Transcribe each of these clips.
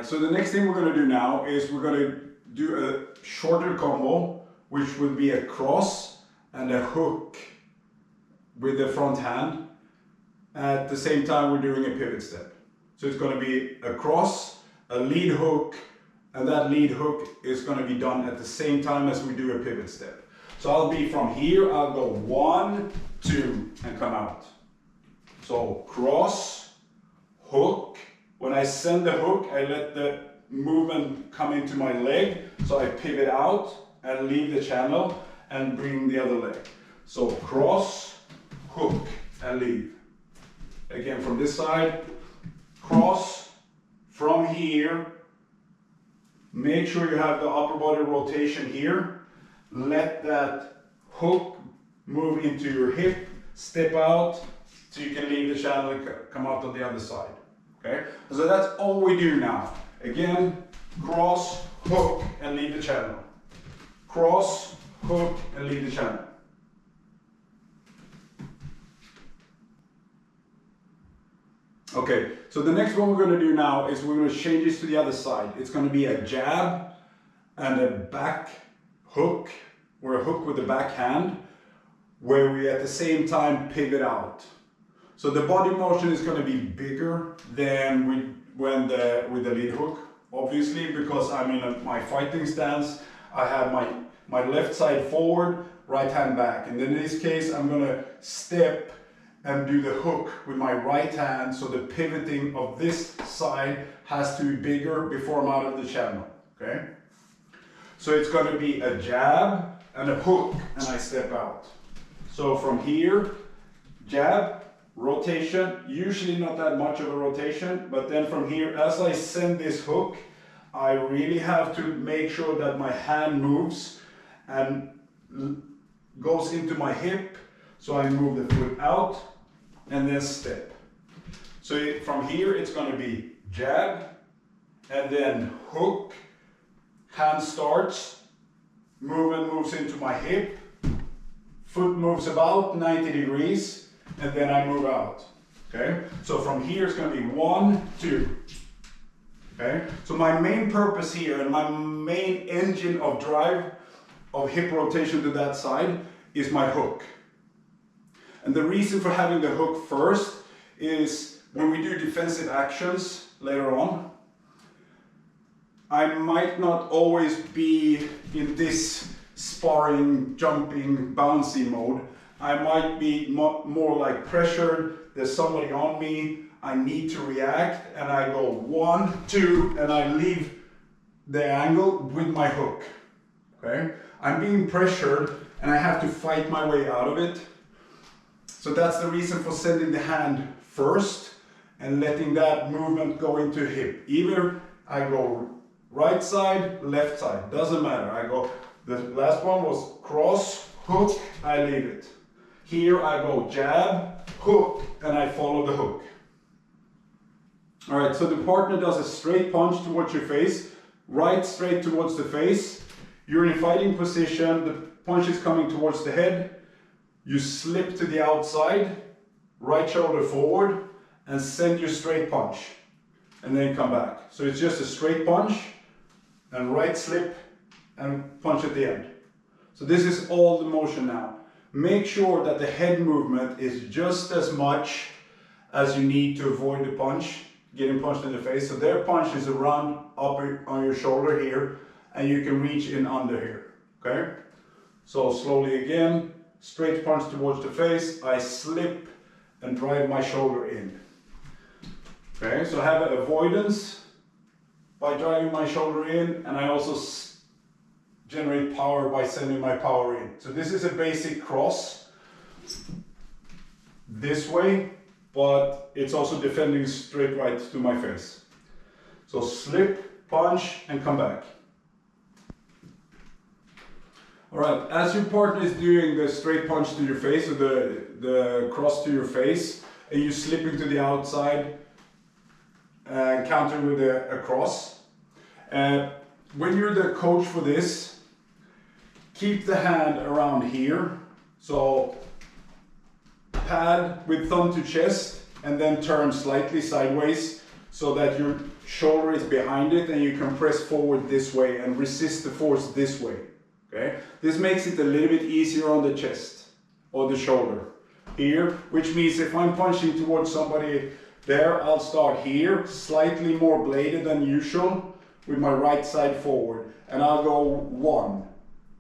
right, so the next thing we're going to do now is we're going to do a shorter combo, which would be a cross and a hook with the front hand. At the same time, we're doing a pivot step. So it's going to be a cross, a lead hook, and that lead hook is going to be done at the same time as we do a pivot step. So I'll be from here, I'll go 1, 2, and come out. So cross, hook. When I send the hook, I let the movement come into my leg. So I pivot out and leave the channel and bring the other leg. So cross, hook, and leave. Again, from this side, cross, from here. Make sure you have the upper body rotation here. Let that hook move into your hip, step out, so you can leave the channel and come out on the other side. Okay? So that's all we do now. Again, cross, hook, and leave the channel. Cross, hook, and leave the channel. Okay, so the next one we're going to do now is we're going to change this to the other side. It's going to be a jab and a back hook, or a hook with the back hand, where we at the same time pivot out. So the body motion is going to be bigger than with the lead hook, obviously, because I'm in my fighting stance. I have my left side forward, right hand back. And in this case, I'm going to step and do the hook with my right hand, so the pivoting of this side has to be bigger before I'm out of the channel, okay? So it's going to be a jab and a hook, and I step out. So from here, jab, rotation, usually not that much of a rotation, but then from here, as I send this hook, I really have to make sure that my hand moves and goes into my hip, so I move the foot out and then step. So from here it's going to be jab and then hook, hand starts, movement moves into my hip, foot moves about 90 degrees, and then I move out. Okay, so from here it's going to be 1, 2. Okay, so my main purpose here and my main engine of drive of hip rotation to that side is my hook. And the reason for having the hook first is when we do defensive actions later on, I might not always be in this sparring, jumping, bouncy mode. I might be more like pressured, there's somebody on me, I need to react, and I go 1, 2, and I leave the angle with my hook. Okay? I'm being pressured and I have to fight my way out of it. So that's the reason for sending the hand first and letting that movement go into hip. Either I go right side, left side, doesn't matter. I go, the last one was cross, hook, I leave it. Here I go jab, hook, and I follow the hook. All right, so the partner does a straight punch towards your face, right straight towards the face. You're in a fighting position, the punch is coming towards the head. You slip to the outside, right shoulder forward, and send your straight punch. And then come back. So it's just a straight punch, and right slip, and punch at the end. So this is all the motion now. Make sure that the head movement is just as much as you need to avoid the punch, getting punched in the face. So their punch is around up on your shoulder here, and you can reach in under here, okay? So slowly again, straight punch towards the face, I slip and drive my shoulder in. Okay, so I have an avoidance by driving my shoulder in, and I also generate power by sending my power in. So this is a basic cross this way, but it's also defending straight right to my face. So slip, punch, and come back. All right, as your partner is doing the straight punch to your face, or the cross to your face, and you slipping to the outside, countering with a cross. When you're the coach for this, keep the hand around here. So pad with thumb to chest, and then turn slightly sideways so that you're shoulder is behind it, and you can press forward this way and resist the force this way. Okay? This makes it a little bit easier on the chest or the shoulder here, which means if I'm punching towards somebody there, I'll start here, slightly more bladed than usual, with my right side forward, and I'll go 1,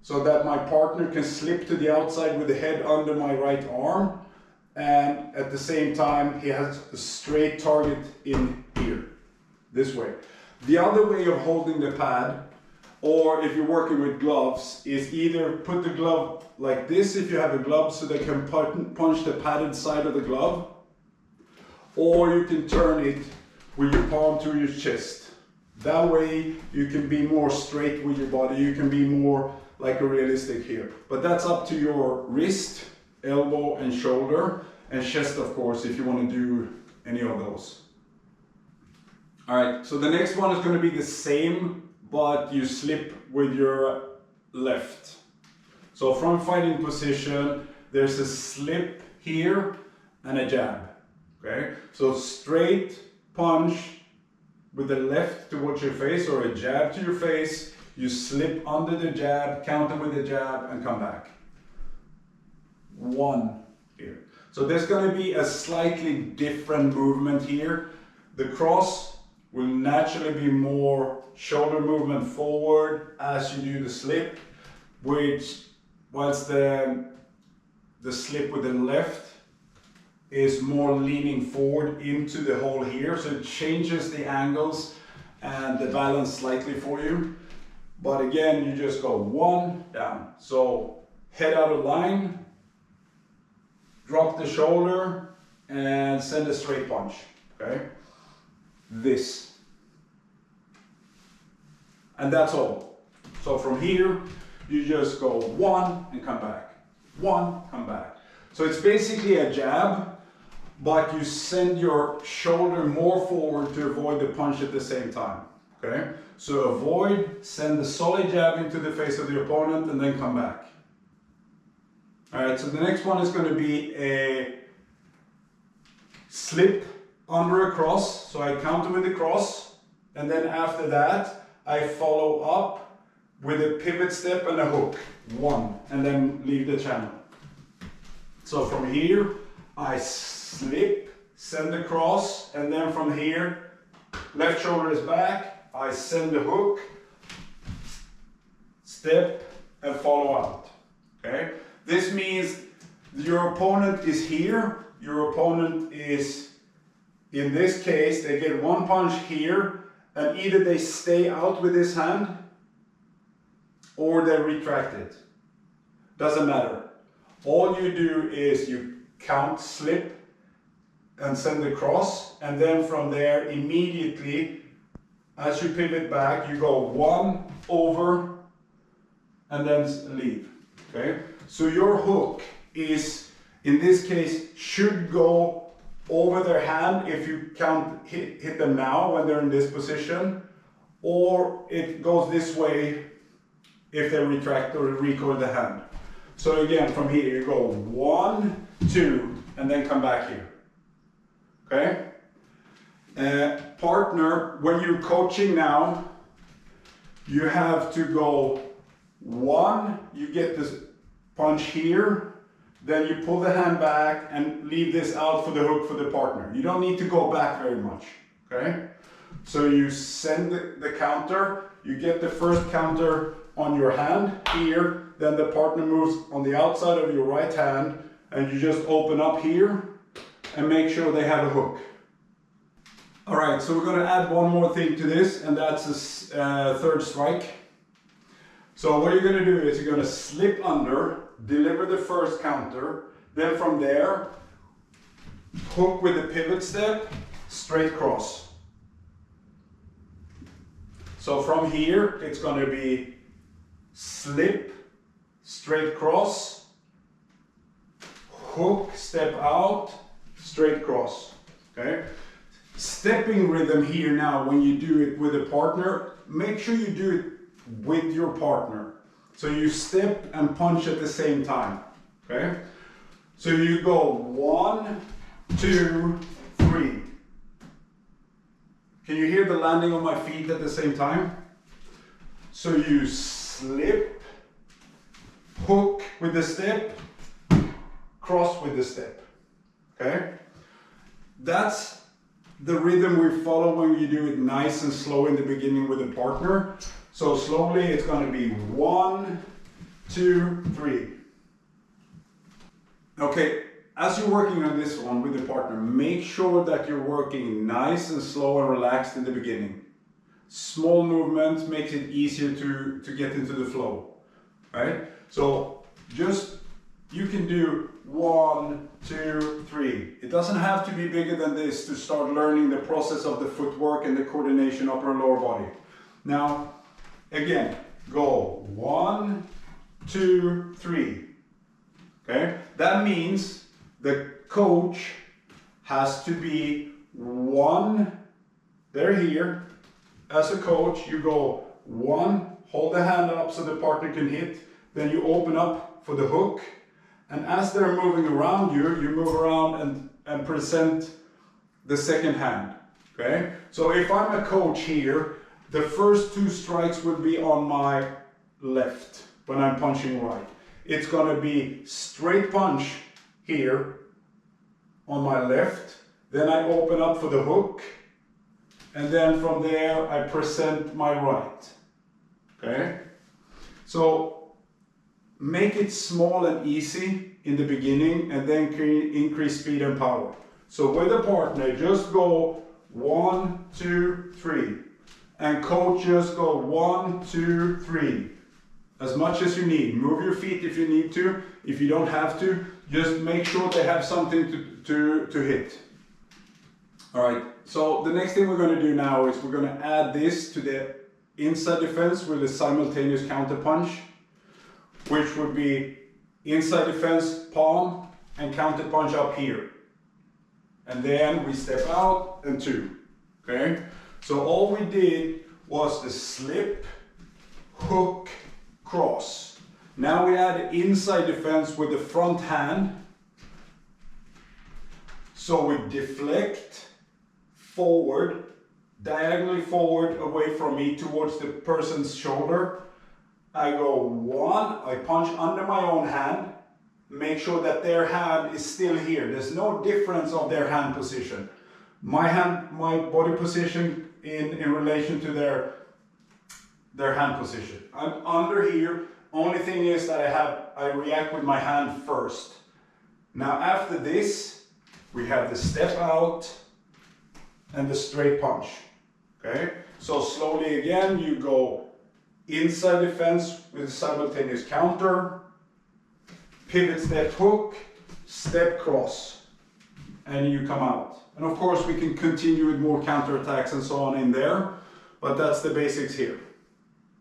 so that my partner can slip to the outside with the head under my right arm, and at the same time he has a straight target in here, this way. The other way of holding the pad, or if you're working with gloves, is either put the glove like this if you have a glove, so they can punch the padded side of the glove, or you can turn it with your palm to your chest. That way you can be more straight with your body, you can be more like a realistic here. But that's up to your wrist, elbow and shoulder, and chest of course if you want to do any of those. Alright, so the next one is going to be the same, but you slip with your left. So from fighting position, there's a slip here and a jab. Okay, so straight punch with the left towards your face, or a jab to your face, you slip under the jab, counter with the jab and come back. 1 here. So there's going to be a slightly different movement here. The cross will naturally be more shoulder movement forward as you do the slip, which whilst the slip with the left is more leaning forward into the hole here, so it changes the angles and the balance slightly for you. But again, you just go 1 down. So head out of line, drop the shoulder and send a straight punch. Okay, this, and that's all. So from here you just go 1 and come back, 1, come back. So it's basically a jab, but you send your shoulder more forward to avoid the punch at the same time. Okay, so avoid, send the solid jab into the face of the opponent and then come back. Alright, so the next one is going to be a slip under a cross. So I counter with the cross, and then after that I follow up with a pivot step and a hook. 1, and then leave the channel. So from here I slip, send the cross, and then from here, left shoulder is back, I send the hook, step, and follow out. Okay? This means your opponent is here, your opponent is, in this case, they get 1 punch here, and either they stay out with this hand, or they retract it. Doesn't matter. All you do is you count, slip, and send the cross, and then from there immediately as you pivot back you go 1 over and then leave. Okay, so your hook is, in this case, should go over their hand if you can't hit them now when they're in this position, or it goes this way if they retract or recoil the hand. So again, from here you go 1, 2, and then come back here. Okay? Partner, when you're coaching now, you have to go 1, you get this punch here, then you pull the hand back and leave this out for the hook for the partner. You don't need to go back very much. Okay? So you send the counter, you get the first counter on your hand here, then the partner moves on the outside of your right hand, and you just open up here and make sure they have a hook. Alright, so we're going to add one more thing to this, and that's a third strike. So what you're going to do is you're going to slip under, deliver the first counter, then from there, hook with a pivot step, straight cross. So from here, it's going to be slip, straight cross, hook, step out, straight cross. Okay? Stepping rhythm here now, when you do it with a partner, make sure you do it with your partner. So you step and punch at the same time. Okay? So you go 1, 2, 3. Can you hear the landing on my feet at the same time? So you slip, hook with the step, cross with the step, okay? That's the rhythm we follow when you do it nice and slow in the beginning with a partner. So slowly it's going to be 1, 2, 3. Okay, as you're working on this one with a partner, make sure that you're working nice and slow and relaxed in the beginning. Small movements makes it easier to get into the flow, right? So just, you can do 1, 2, 3. It doesn't have to be bigger than this to start learning the process of the footwork and the coordination upper and lower body. Now, again, go 1, 2, 3. Okay? That means the coach has to be 1, they're here. As a coach, you go 1, hold the hand up so the partner can hit, then you open up for the hook, and as they're moving around you, you move around and present the second hand, okay? So if I'm a coach here, the first 2 strikes would be on my left when I'm punching right. It's gonna be straight punch here on my left, then I open up for the hook, and then from there I present my right, okay? So make it small and easy in the beginning and then increase speed and power. So with a partner, just go 1, 2, 3. And coach, just go 1, 2, 3. As much as you need. Move your feet if you need to. If you don't have to, just make sure they have something to hit. All right, so the next thing we're going to do now is we're going to add this to the inside defense with a simultaneous counter punch, which would be inside defense palm and counter punch up here. And then we step out and 2, okay? So all we did was the slip, hook, cross. Now we add inside defense with the front hand. So we deflect forward, diagonally forward away from me towards the person's shoulder. I go 1, I punch under my own hand, make sure that their hand is still here. There's no difference of their hand position. My hand, my body position in relation to their hand position. I'm under here. Only thing is that I react with my hand first. Now after this, we have the step out and the straight punch. Okay? So slowly again, you go inside defense with a simultaneous counter, pivot step hook, step cross, and you come out. And of course we can continue with more counter attacks and so on in there, but that's the basics here.